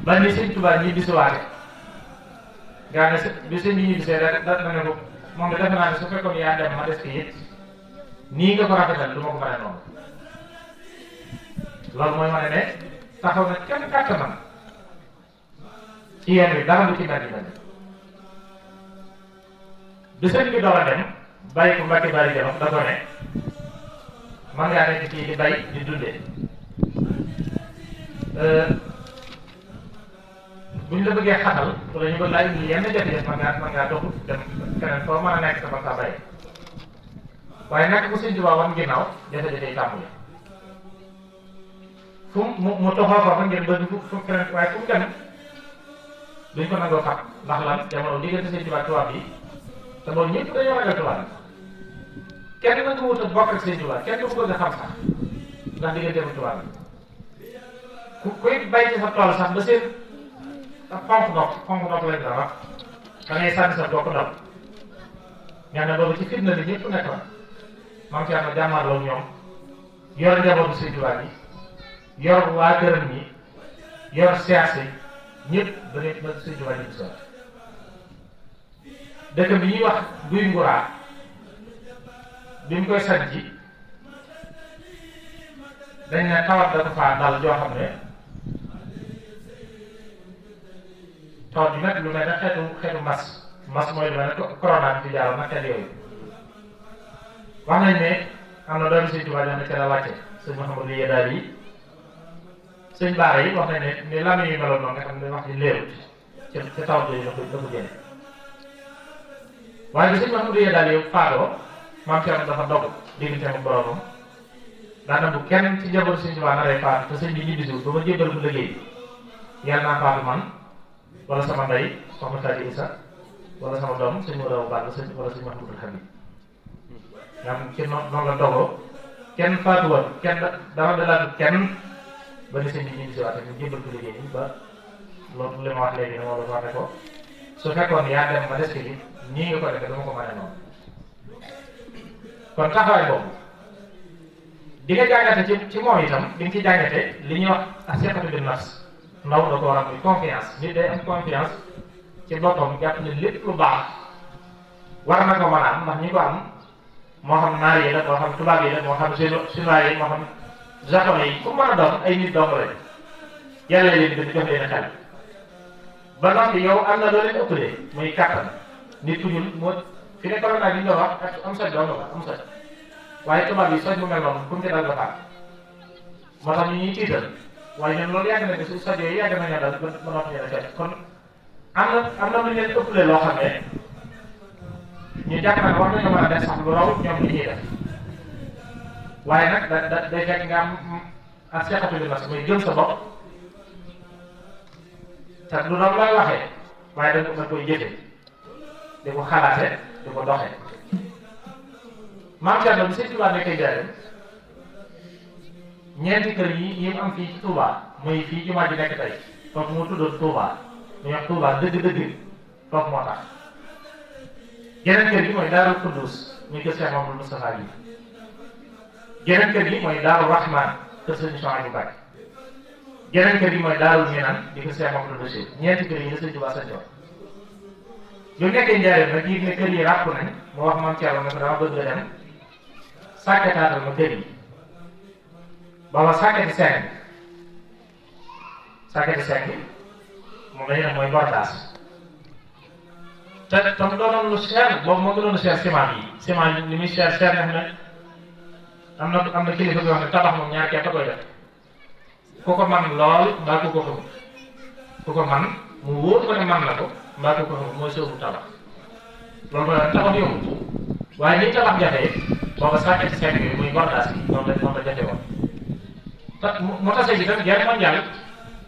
ba ni Sëñ Tuubaa ñi bisuwaate gaa ne bi sëñ bi ñu bisee da ne ko moom defe naa ne su fekkoon yaa dem ma des fi it nii nga ko rafetal du ma ko mën a noonu loolu mooy wane ne taxaw na kenn kàttanam ci yoon wi dara du ci mel ni bi sëñ bi doog a dem bàyyi ko Mbàkke Bari Jolof da ko ne man ngaa nekk fii di bay di dundee buñ la bëggee xatal wala ñu bëgg laa indi yenn jafe-jafe man ngaa doxut dem feneen foo mën a nekk sama sa bay waaye nekk bu Sëñ Tuubaa wan ginnaaw jafe-jafe yi tàmbali fu mu toxoo fa ngeen bëgg fu feneen waaye fu mu dem duñ ko nangoo xam ndax lan jamono diggante Sëñ Tuubaa tubaab yi te boobu ñëpp dañoo ragal tubaab kenn na nga wut a bokk ak Sëñ Tuubaa kenn du ko bëgg a xam sax ndax diggante bu tubaab ku koy bay ci sa tool sax ba seen xonq ndox lañ la wax da ngay sànni sa bokk ndox ñaa ne boobu ci fitna li ñëpp nekk na maam ci am na jàmmaarloo ñoom yor njabootu Sëñ Tuubaa yi yor waa këram ñi yor siyaase ñëpp ba ne ba Sëñ Tuubaa ñëpp soo dëkk bi ñuy wax Guy Nguraa bi mu koy sanc dañ ne tawat da ko faa dal joo xam ne tawat bi nag lu mel ne xeetu mbas mooy lu mel ne corona bi fi jaaroon nag xeet yooyu wax nañ ne am na doomi Sëñ Tuubaa yoo xam ne ca la wàcce sëñ Mouhamadou Yeddaal yi sëñ Baara yi wax nañ ne lami yu meloon noonu nga xam ne wax ji leerut ca tawat yooyu la ko génne waaye bi sëñ Mouhamadou Yeddaal yi faatoo maam Cerno dafa dog digganteem ak boromam daana bu kenn ci njabootu Sëñ Tuubaa naree faatu te sëñ bi ñibbisiwul ba ma jébbal bu liggéey yàlla naa faatu man wala sama ndey soxna Fatou Issa wala sama doom sëñ Mouraw Ball wala sëñ Mahmoudou Habib nga xam ci noonu la dogoo kenn faatuwoon kenn dama dalaatu kenn ba ni sëñ bi ñibbisiwaat ñu jébbal bu liggéey ba loolu li ma wax léegi ne moo la wax ko su fekkoon yaa dem ma des fi nii nga ko defee dama ko mën a noonu kon taxawaay boobu di nga jàngate ci moom itam di nga ci jàngate li ñuy wax asiqatu bin nafs ndaw da ko war a muy confiance nit day am confiance ci boppam jàpp ne lépp lu baax war na ko mën a am ndax ñi ko am moo xam naar yi la moo xam tubaab yi la moo xam chinois yi moo xam japonais yi ku mën a doon ay nit dong lañ yàlla leen di jox leen xel ba noppi yow am na loo leen ëppalee muy kàttan nit ku ñuul moo fi ne corona bi ñu doon wax am soj doon la am soj waaye tubaab yi soj mu mel noonu kum ci dal nga faat moo tax ñu ñuy tiital waaye ñun loolu yàgg na ne su soj yooyu yàgg nañoo dal ba noppi ñu ne fekk kon am na lu leen ëppalee loo xam ne ñu jàpp na ne war nañoo mën a def sax lu raw ñoom li ñuy def waaye nag day fekk nga am ak seexatu bi nas muy gëm sa bopp te lu doon lay waxee waaye da koy jëfe di ko xalaate di ko doxee maam Cerno bi Sëñ Tuubaa nekkee Njaaréem ñeenti kër yi mu am fii ci Touba muy fii jumaa ji nekk tey foofu moo tuddoon Touba ñu wax Touba dëgg-dëgg foofu moo tax geneen kër gi mooy Daaru Kuddus muy kër Cheikh Mamadou Moustapha bi geneen kër gi mooy Daaru Rahman kër Sëñ Souhaïbou Mbacké geneen kër gi mooy Daaru Minan di kër Cheikh Mamadou Bachir ñeenti kër yi la Sëñ Tuubaa sañcoon bu nekkee Njaaréem nag yéeg ne kër yi ràpp nañ mu wax maam Cerno ne ko dama bëgg nga dem sàkkataatal ma kër yi booba sàkkati seng moom la ñu ne mooy bordaas te tam doonoon lu cher boobu moo gënoon a cher ciment yi li muy cher nga xam ne am na kilifa bi wax ne tabax moom ñaar képp a koy def ku ko man lool mbaa ku ko xamul ku ko man mu wóor ko ne man na ko mbaa ku ko xamul mooy soobu tabax loolu mooy tabax yomb waaye ni tabax jafee booba sàkkati seng yi muy bordaas yi moom la jafe woon te mu tase gi tam guerre mondiale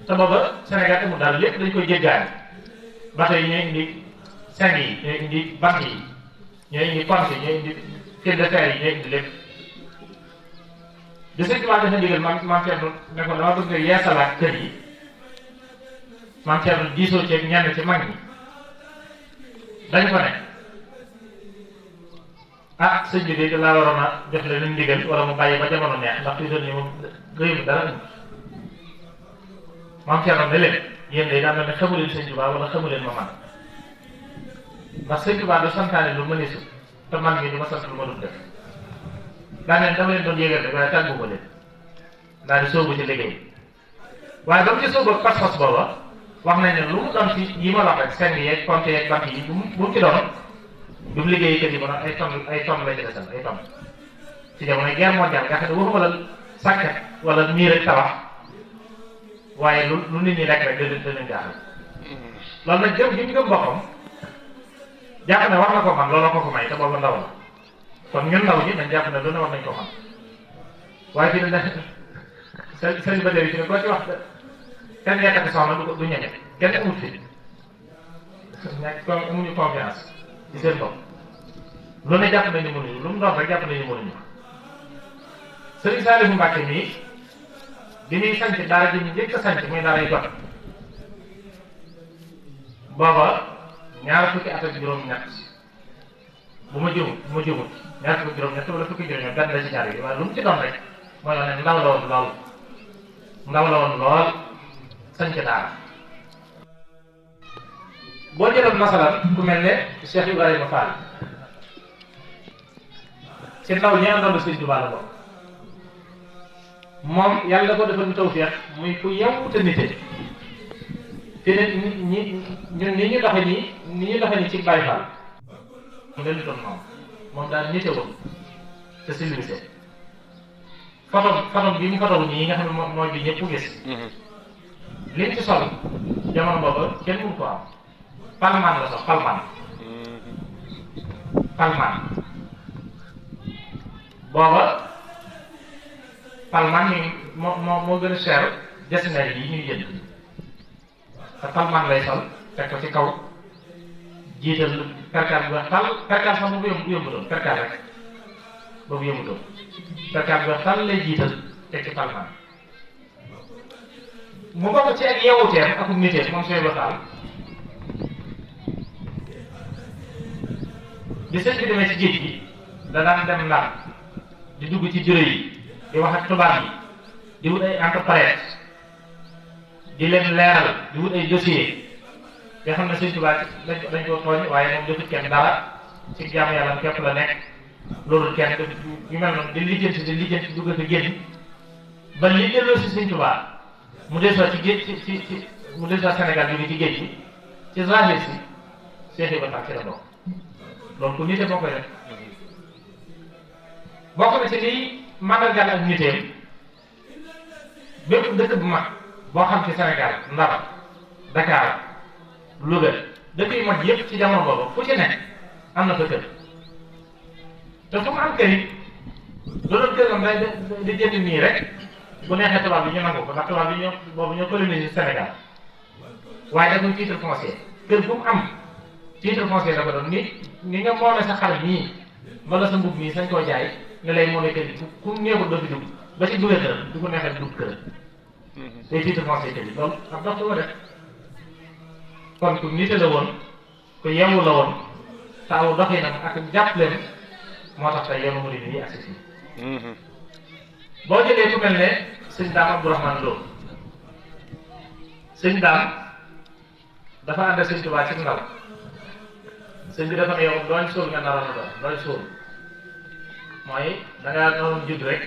te booba Sénégal amul daal lépp dañ koy jéggaani bateau yi ñooy indi seng yi ñooy indi bant yi ñooy indi pont yi ñooy indi fil de fer yi ñooy indi lépp bi Sëñ Tuubaa dafa ndigal maam Cerno ne ko dama bëgg nga yeesalaat kër yi maam Cerno diisoo ci ñenn ci mag ñi dañ ko ne ah sëñ bi de laa waroon a def la luñ ndigal wala mu bàyyi ba jamono neex ndax toujours ni moom gëyul dara maam Thierno ne leen yéen day daan na ne xamu leen sëñ Tuubaa wala xamu leen ma man ndax sëñ Tuubaa du santaane lu mëneesu te man mii du ma sant lu ma dul def daa neen dama leen doon yéegal rek waaye tàggu ko leen daal di sóobu ci liggéey waaye ba mu ci sóobu ak pas-pas booba wax nañ ne lu mu doon ci yi ma wax rek seng yeeg compte yeeg bant yi bu mu ci doon bi mu liggéey kër yi ba doon ay tonnes la ci desal ay tonnes ci jamonoy guerre mondiale nga xam ne waxuma la sàkket wala miir ak tabax waaye lu nit ñi lekk rek danañ jaaxal loolu nag gëm gi mu gëm boppam jàpp ne war na ko man loolu ko may te boobu ndaw la kon ñun ndaw ñi dañ jàpp ne lu ne war nañ ko xam waaye fi ne ne sëriñ ba léegi fi ne koo ci wax kenn yekkati soxna du ñeme kenn amut fi ñàkk amuñu confiance ci seen bopp lu ne jàpp nañu mënuñu lu mu doon rek jàpp nañu mënuñu sëriñ Saalihu Mbàkke mii bi muy sanc daara ji ñu njëkk a sanc muy daara yu jot booba ñaar fukki at ak juróom-ñett bu ma jumut ñaar fukki juróom-ñett wala fukki juróom-ñett benn la ci ñaar yi waaye lu mu ci doon rek mooy wax ne ndaw la woon lool sanc daara boo jëloon masalan ku mel ne Cheikh Ibrahima Fall ci ndaw ñi àndoon Sëñ Tuubaa la bokk moom yàlla da ko defal ñu tawfeex muy ku yeewu te nite te ñun ni ñu doxe nii ci Baay Faal mu ne lu doon moom daal nite woon te civilisé photo bi mu photo nii nga xam ne mooy bi ñëpp gis li mu ci sol jamono booba kenn mënu ko am palmaan la sax palmaan booba palmaan mi moo gën a cher jasinaire yi ñuy jënd te palmaan lay sol teg ko ci kaw jiital perkaal bu weex tàll perkaal sax boobu yëmbutoon perkaal rek boobu yëmbutoon perkaal bu weex tàll lay jiital teg ci palmaan mu bokk ci ak yeewuteem ak niteem moom sooy waxtaan bi sëñ bi demee ci géej gi da daan dem Ndar di dugg ci bureau yi di wax ak tubaab yi di wut ay entrepreneur di leen leeral di wut ay dossier yoo xam ne sëñ Tuubaa dañ koo tooñ waaye moom defut kenn dara ci jaamu yàlla képp la nekk loolu kenn yu mel noonu di lijjanti dugg ak génn ba li delloo si sëñ Tuubaa mu delluwaat ci géej ci mu delluwaat Sénégal jóge ci géej gi ci zahir si Cheikh Ibrahima ci la bokk loolu ku nite moo koy def bokk na ci liy màndargaal ak niteem bépp dëkk bu mag boo xam ci Sénégal Ndar Dakar Louga dëkk yu mag yëpp ci jamono boobu fu ci nekk am na fa kër te fu mu am kër yi loolu kër am day di jënd nii rek bu neexee tubaab bi ñu nangu ko ndax tubaab bi ñoo colonisé Sénégal waaye da koy titre foncier kër bu mu am titre foncier da ko doon ni nga moomee sa xar nii wala sa mbub mii sañ koo jaay nga lay moomee kër gi ku neexul doo fi dugg ba ci gouverneur du ko neexee dugg kër day titre foncier kër gi loolu ab dox du ko def kon ku nite la woon ku yeewu la woon taawu doxinam ak jàppaleem moo tax tey yoonu murid yi agsi fii boo jëlee ku mel ne sëñ Daam Abdourahmane Lo sëñ Daam dafa ànd ak sëñ Tuubaa ci ndaw sëñ bi dafa ne yow dooñ suul nga naroon a doon dooñ suul mooy dangaa noonu judd rek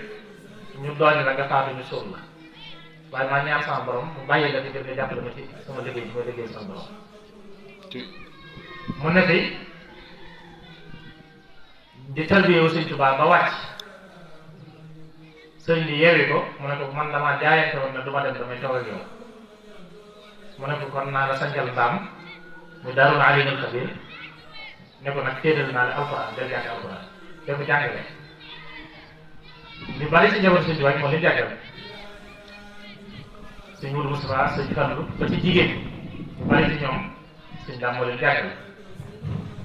ñu dooñ la nga faatu ñu suul la waaye maa ñaan sama borom mu bàyyi la fi gën nga jàppale ma ci sama liggéey bi ma liggéey sama borom mu ne fi di tarbiyewu sëñ Tuubaa ba wàcc sëñ bi yeewi ko mu ne ko man damaa jaayante woon ne du ma dem damay toog ak yow mu ne ko kon naa la sancal Ndaam mu Daarul Alimul Xabiir ne ko nag téedal naa la alxuraan del jàng alxuraan de ko jàngale ñu bari ci njaboot sëñ Tuubaa moo leen jàngale sëñ Mourou Moustapha sëñ Fallu ba ci jigéen ñu bari ci ñoom sëñ Daam moo leen jàngale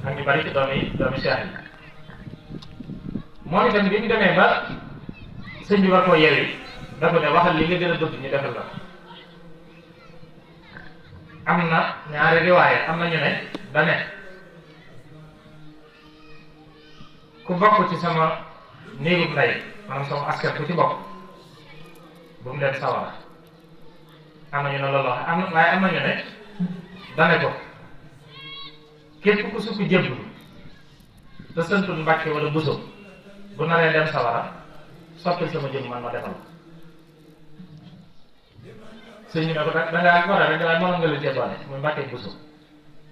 ak ñu bari ci doomi Cheikh yi moom itam bi ñu demee ba sëñ bi war koo yeewi dafa ne waxal li nga gën a bëgg ñu defal la am na ñaari riwaaye am na ñu ne da ne ku bokk ci sama néegub ndey maanaam sama askan ku ci bokk bu mu dem sawara am na ñu ne loolu wax am na waaye am na ñu ne dane ko képp ku sukk jébbu te santul Mbàkke wala Buso bu naree dem sawara soppil sama jëm man ma defal sëñ bi ne ko da ngaa war a rek waaye mënoon nga leen cee doole muy Mbàkke Buso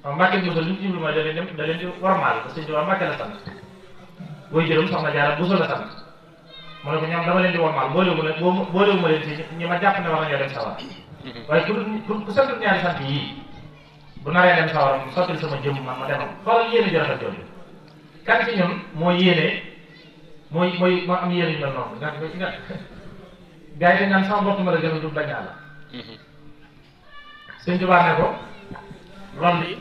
xam Mbàkke Buso li mu jublu mooy da leen di warmaal te sëñ bi waa Mbàkke la sant booy jërëm soxna Jaara Buso la sant mu ne ko ñoom dama leen di warmaal boolewu ma leen ci ñi ma jàpp ne war nañoo dem sawara waaye ku santul ñaari sant yii bu naree dem sawara mu soppil sama jëm man ma defal xoolal yéene jërëfat jooju kan ci ñun moo yéene moo am yéene ñu mel noonu nga gars yi dañ naan sama bopp ma la gën a du bañ la sëñ Tuubaa ne ko loolu li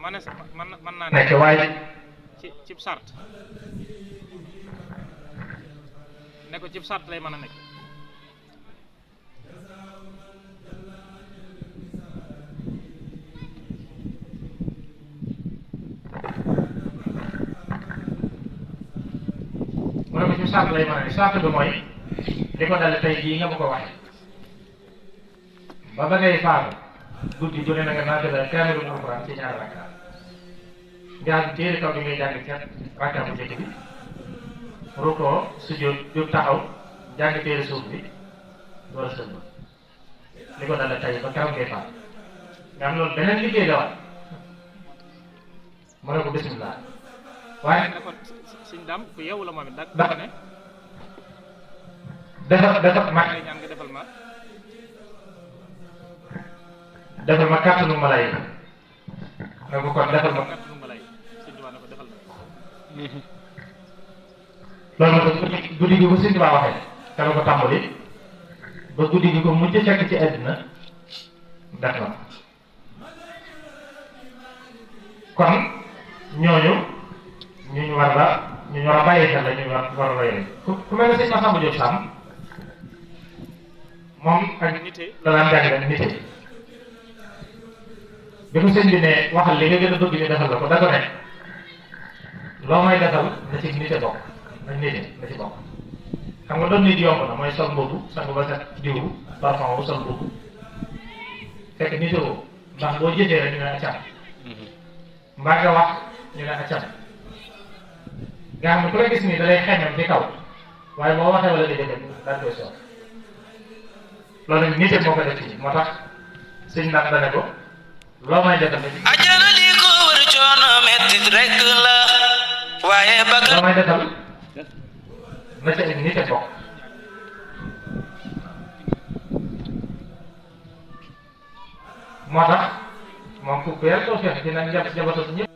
mën naa nekk waaye cib sart ne ko cib sart lay mën a nekk mu ne ko ci sart lay mën a ne sart bi mooy li ko dale tey jii nga ma ko waxee ba ngay faatu guddi ju ne na nga naafila kaamilul alxuraan ci ñaari rakka jàng téere kaw bi ngay jàng ca rakka bu njëkk bi rukkoo sujjóot jóg taxaw jàng téere suuf bi door a sëlma li ko dale tey ba keroog ngay faatu nga am loolu beneen liggéey la waat mu ne ko bismillah waaye suñ daam ku yeewu la moom it dafa ne defal ma ñaan nga defal ma kàttanu malaayika nga ko kon defal ma kàttanu malaayika sëñ Tuubaa ne ko defal loolu nag guddi gi ko sëñ Tuubaa waxee te la ko tàmbali ba guddi gi ko mujj fekk ci àddina def na kon ñooñu ñu war a bàyyi xel la ñu war a roy ku mel ne sëñ Massamba Diop Sam moom ak la daan jàngale nite bi ko sëñ bi ne waxal li nga gën a bëgg ñu defal la ko da ko ne loo may defal na ci nite bokk nañ nite na ci bokk xam nga doon nit yomb na mooy sol mbubu sangu ba set diwu parfum bu sol mbubu fekk nite woo ndax boo jëfee rek ñu ne accam mbaa nga wax ñu ne accam nga xam ne ku la gis nii da lay xeñam ci kaw waaye boo waxee wala nga jëfee daal koy soof loolu nag nite moo ko def ci moo tax sëñ nag dane ko loo may defal ajana li ko wër coono mettit rek la waaye bëgg loo may defal na ca ak nite bokk moo tax moom ku yar too feex dina njabootu ñëpp